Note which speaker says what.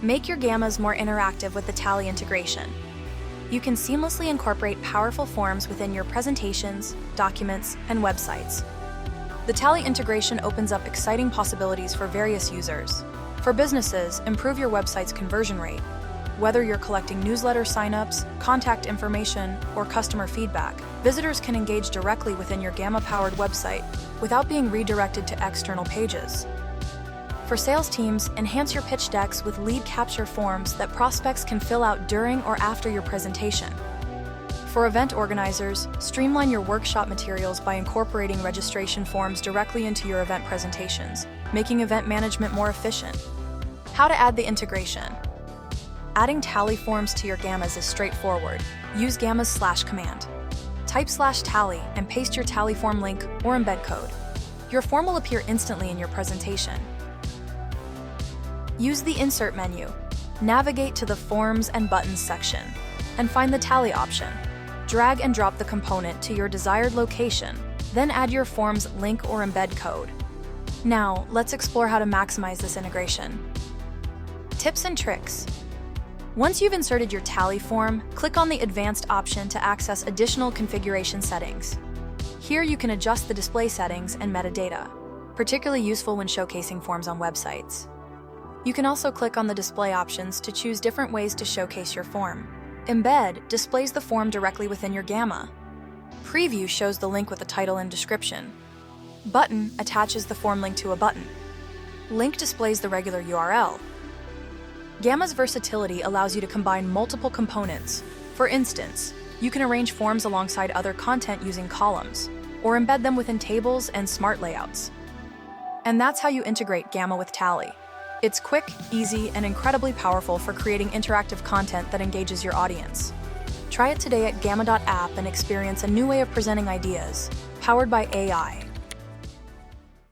Speaker 1: Make your Gammas more interactive with the Tally integration. You can seamlessly incorporate powerful forms within your presentations, documents, and websites. The Tally integration opens up exciting possibilities for various users. For businesses, improve your website's conversion rate. Whether you're collecting newsletter signups, contact information, or customer feedback, visitors can engage directly within your Gamma-powered website without being redirected to external pages. For sales teams, enhance your pitch decks with lead capture forms that prospects can fill out during or after your presentation. For event organizers, streamline your workshop materials by incorporating registration forms directly into your event presentations, making event management more efficient. How to add the integration. Adding Tally forms to your Gammas is straightforward. Use Gammas /command. Type /Tally and paste your Tally form link or embed code. Your form will appear instantly in your presentation. Use the Insert menu. Navigate to the Forms and Buttons section and find the Tally option. Drag and drop the component to your desired location, then add your form's link or embed code. Now, let's explore how to maximize this integration. Tips and tricks. Once you've inserted your Tally form, click on the Advanced option to access additional configuration settings. Here you can adjust the display settings and metadata, particularly useful when showcasing forms on websites. You can also click on the display options to choose different ways to showcase your form. Embed displays the form directly within your Gamma. Preview shows the link with the title and description. Button attaches the form link to a button. Link displays the regular URL. Gamma's versatility allows you to combine multiple components. For instance, you can arrange forms alongside other content using columns, or embed them within tables and smart layouts. And that's how you integrate Gamma with Tally. It's quick, easy, and incredibly powerful for creating interactive content that engages your audience. Try it today at gamma.app and experience a new way of presenting ideas, powered by AI.